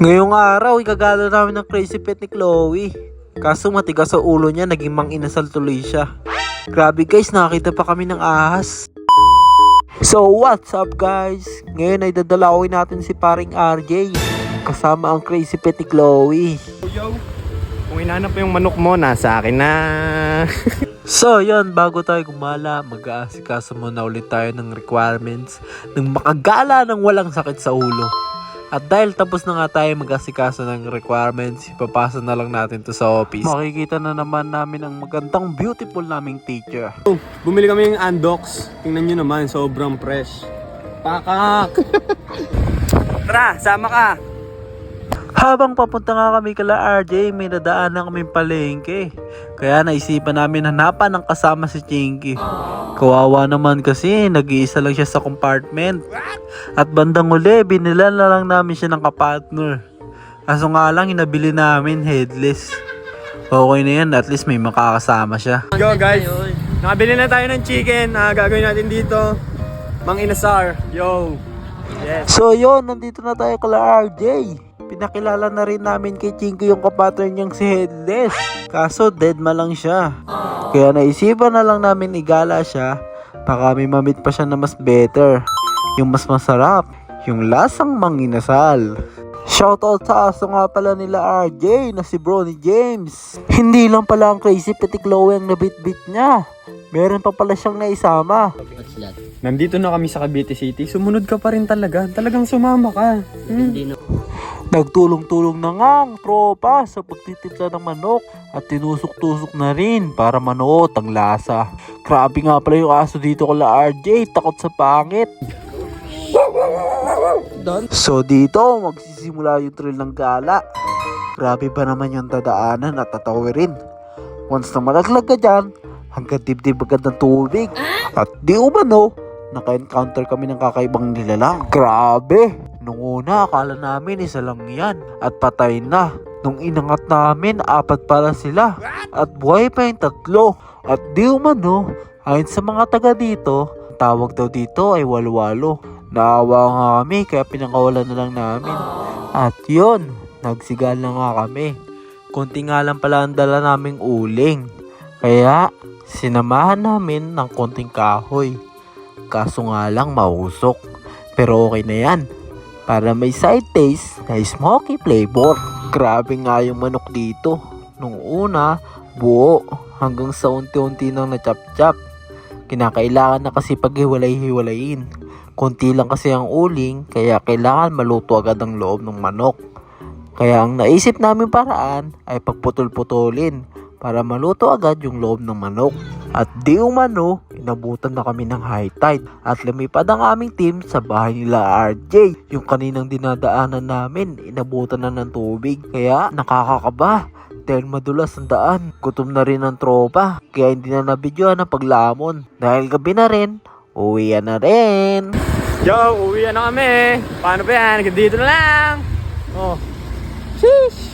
Ngayong araw, ikagalo namin ng crazy pet ni Chloe. Kaso matigas sa ulo niya, naging mang-inasal tuloy siya. Grabe guys, nakakita pa kami ng ahas. So what's up guys? Ngayon ay dadalawin natin si paring RJ. Kasama ang crazy pet ni Chloe. Yo, kung hinanap yung manok mo, nasa akin na. So yun, bago tayo gumala, mag-aasikaso muna ulit tayo ng requirements ng makagala ng walang sakit sa ulo. At dahil tapos na nga tayo mag-asikaso ng requirements, ipapasa na lang natin to sa office. Makikita na naman namin ang magandang beautiful naming teacher. Bumili kami ng Andox. Tingnan nyo naman, sobrang fresh. Pakak! Tara, sama ka! Habang papunta nga kami kala RJ, may nadaanan kaming palengke. Kaya naisipan namin hanapan ng kasama si Chinky. Kawawa naman kasi, nag-iisa lang siya sa compartment. At bandang uli, binilan na lang namin siya ng kapartner. Kaso nga lang, hinabili namin headless. Okay na yan, at least may makakasama siya. Yo guys, nakabili na tayo ng chicken. Gagawin natin dito, Mang Inasar. Yo! Yes! So yun, nandito na tayo kala RJ. Pinakilala na rin namin kay Chinky yung kapattern niyang si Headless. Kaso dead ma lang siya. Kaya naisipan na lang namin igala siya. Baka may mamit pa siya na mas better. Yung mas masarap. Yung lasang manginasal. Shoutout sa aso nga pala nila RJ na si Bro ni James. Hindi lang pala ang crazy pet ni Chloe ang nabit-bit niya. Meron pa pala siyang naisama. Nandito na kami sa Cavite City. Sumunod ka pa rin talaga. Talagang sumama ka. Nagtulong-tulong na nga ang tropa sa pagtitimpla ng manok at tinusok-tusok na rin para manuot ang lasa. Grabe nga pala yung aso dito kala RJ, takot sa pangit. So dito, magsisimula yung thrill ng gala. Grabe ba naman yung dadaanan at tatawirin. Once na malaglag ka dyan, hanggang dibdib agad ng tubig. At di umano, naka-encounter kami ng kakaibang nilalang. Grabe! Nung una, akala namin isa lang yan at patay na. Nung inangat namin, 4 pala sila at buhay pa yung 3. At di umano, ayon sa mga taga dito, tawag daw dito ay walwalo. Naawa nga kami kaya pinakawalan na lang namin. At yun, nagsigal na nga kami. Kunti nga lang pala ang dala naming uling. Kaya sinamahan namin ng konting kahoy. Kaso nga lang mausok. Pero okay na yan. Para may side taste na smoky flavor. Grabe nga yung manok dito. Nung una, buo. Hanggang sa unti-unti nang na-chop-chop. Kinakailangan na kasi paghiwalay-hiwalayin. Kunti lang kasi ang uling, kaya kailangan maluto agad ang loob ng manok. Kaya ang naisip namin paraan ay pagputol-putulin para maluto agad yung loob ng manok. At di umano, inabutan na kami ng high tide at lumipad ang aming team sa bahay nila RJ. Yung kaninang dinadaanan namin, inabutan na ng tubig. Kaya nakakakaba dahil madulas ang daan. Gutom na rin ang tropa, kaya hindi na nabidyoan ang paglamon. Dahil gabi na rin, uwian na rin. Yo, uwi na kami. Paano ba yan? Dito na lang. Oh. Sheesh.